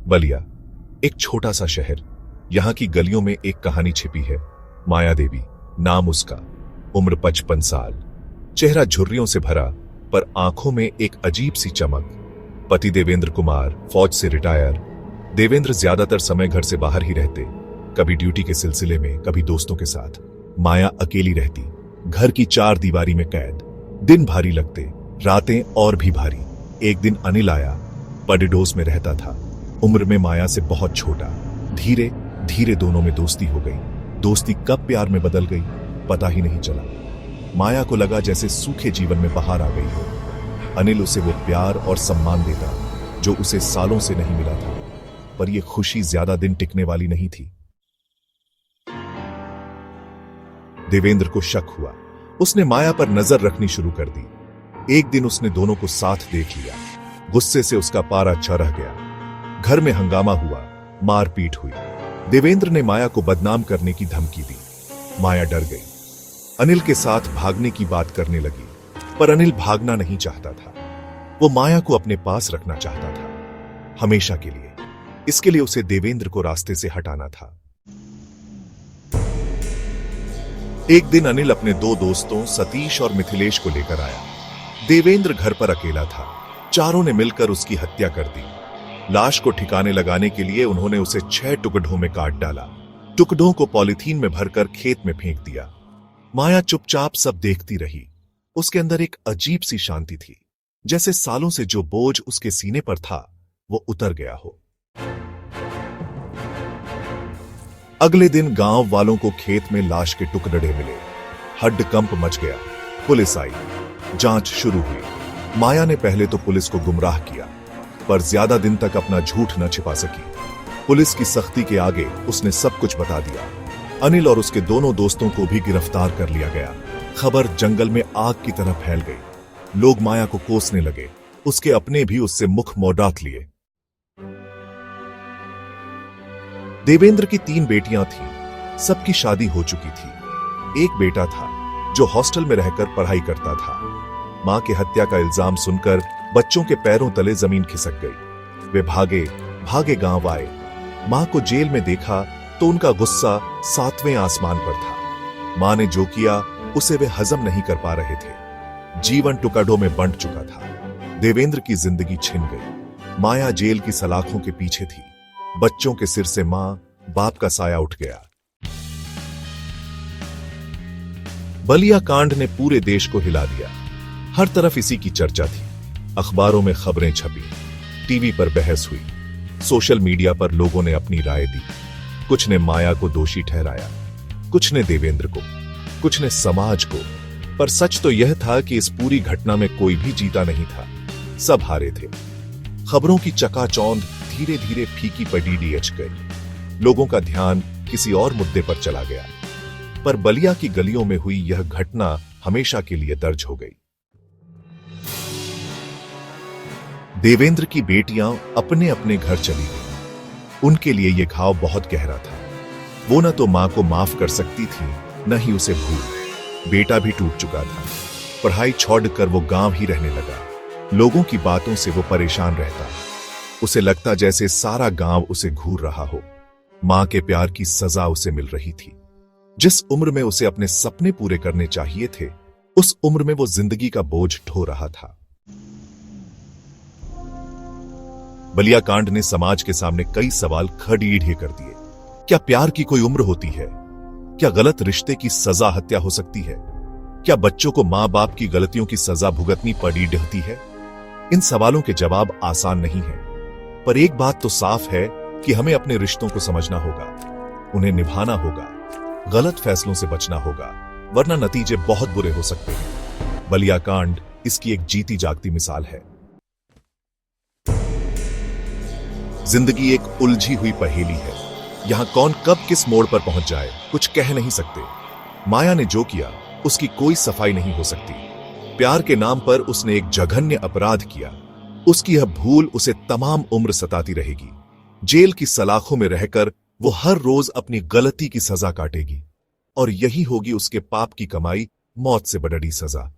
बलिया, एक छोटा सा शहर। यहां की गलियों में एक कहानी छिपी है। माया देवी नाम उसका, उम्र 55 साल, चेहरा झुर्रियों से भरा पर आंखों में एक अजीब सी चमक। पति देवेंद्र कुमार फौज से रिटायर। देवेंद्र ज्यादातर समय घर से बाहर ही रहते, कभी ड्यूटी के सिलसिले में, कभी दोस्तों के साथ। माया अकेली रहती, घर की चार दीवारी में कैद। दिन भारी लगते, रातें और भी भारी। एक दिन अनिल आया, पडिडोस में रहता था, उम्र में माया से बहुत छोटा। धीरे धीरे दोनों में दोस्ती हो गई। दोस्ती कब प्यार में बदल गई पता ही नहीं चला। माया को लगा जैसे सूखे जीवन में बहार आ गई हो। अनिल उसे वो प्यार और सम्मान देता जो उसे सालों से नहीं मिला था, पर यह खुशी ज्यादा दिन टिकने वाली नहीं थी। देवेंद्र को शक हुआ। उसने माया पर नजर रखनी शुरू कर दी। एक दिन उसने दोनों को साथ देख लिया। गुस्से से उसका पारा चढ़ गया। घर में हंगामा हुआ, मारपीट हुई। देवेंद्र ने माया को बदनाम करने की धमकी दी। माया डर गई। अनिल के साथ भागने की बात करने लगी, पर अनिल भागना नहीं चाहता था। वो माया को अपने पास रखना चाहता था, हमेशा के लिए। इसके लिए उसे देवेंद्र को रास्ते से हटाना था। एक दिन अनिल अपने दो दोस्तों सतीश और मिथिलेश को लेकर आया। देवेंद्र घर पर अकेला था। चारों ने मिलकर उसकी हत्या कर दी। लाश को ठिकाने लगाने के लिए उन्होंने उसे 6 टुकड़ों में काट डाला। टुकड़ों को पॉलीथीन में भरकर खेत में फेंक दिया। माया चुपचाप सब देखती रही। उसके अंदर एक अजीब सी शांति थी, जैसे सालों से जो बोझ उसके सीने पर था वो उतर गया हो। अगले दिन गांव वालों को खेत में लाश के टुकड़े मिले। हड्डकंप मच गया। पुलिस आई, जांच शुरू हुई। माया ने पहले तो पुलिस को गुमराह किया, पर ज्यादा दिन तक अपना झूठ न छिपा सकी। पुलिस की सख्ती के आगे उसने सब कुछ बता दिया। अनिल और उसके दोनों दोस्तों को भी गिरफ्तार कर लिया गया। खबर जंगल में आग की तरह फैल गई। लोग माया को कोसने लगे। उसके अपने भी उससे मुख मोड़ात लिए। देवेंद्र की 3 बेटियां थीं। सबकी शादी हो चुकी थी। एक बेटा था जो हॉस्टल में रहकर पढ़ाई करता था। मां के हत्या का इल्जाम सुनकर बच्चों के पैरों तले जमीन खिसक गई। वे भागे भागे गांव आए। मां को जेल में देखा तो उनका गुस्सा 7वें आसमान पर था। मां ने जो किया उसे वे हजम नहीं कर पा रहे थे। जीवन टुकड़ों में बंट चुका था। देवेंद्र की जिंदगी छिन गई। माया जेल की सलाखों के पीछे थी। बच्चों के सिर से मां बाप का साया उठ गया। बलिया कांड ने पूरे देश को हिला दिया। हर तरफ इसी की चर्चा थी। अखबारों में खबरें छपी, टीवी पर बहस हुई, सोशल मीडिया पर लोगों ने अपनी राय दी। कुछ ने माया को दोषी ठहराया, कुछ ने देवेंद्र को, कुछ ने समाज को। पर सच तो यह था कि इस पूरी घटना में कोई भी जीता नहीं था। सब हारे थे। खबरों की चकाचौंध धीरे धीरे फीकी पड़ी गई। लोगों का ध्यान किसी और मुद्दे पर चला गया। पर बलिया की गलियों में हुई यह घटना हमेशा के लिए दर्ज हो गई। देवेंद्र की बेटियां अपने अपने घर चली गईं। उनके लिए यह घाव बहुत गहरा था। वो न तो मां को माफ कर सकती थी, न ही उसे भूल। बेटा भी टूट चुका था। पढ़ाई छोड़कर वो गांव ही रहने लगा। लोगों की बातों से वो परेशान रहता। उसे लगता जैसे सारा गांव उसे घूर रहा हो। मां के प्यार की सजा उसे मिल रही थी। जिस उम्र में उसे अपने सपने पूरे करने चाहिए थे, उस उम्र में वो जिंदगी का बोझ ढो रहा था। बलिया कांड ने समाज के सामने कई सवाल खड़े कर दिए। क्या प्यार की कोई उम्र होती है? क्या गलत रिश्ते की सजा हत्या हो सकती है? क्या बच्चों को मां बाप की गलतियों की सजा भुगतनी पड़ी रहती है? इन सवालों के जवाब आसान नहीं है, पर एक बात तो साफ है कि हमें अपने रिश्तों को समझना होगा, उन्हें निभाना होगा, गलत फैसलों से बचना होगा, वरना नतीजे बहुत बुरे हो सकते हैं। बलिया कांड इसकी एक जीती जागती मिसाल है। जिंदगी एक उलझी हुई पहेली है। यहां कौन कब किस मोड़ पर पहुंच जाए कुछ कह नहीं सकते। माया ने जो किया उसकी कोई सफाई नहीं हो सकती। प्यार के नाम पर उसने एक जघन्य अपराध किया। उसकी यह भूल उसे तमाम उम्र सताती रहेगी। जेल की सलाखों में रहकर वो हर रोज अपनी गलती की सजा काटेगी, और यही होगी उसके पाप की कमाई, मौत से बड़ी सजा।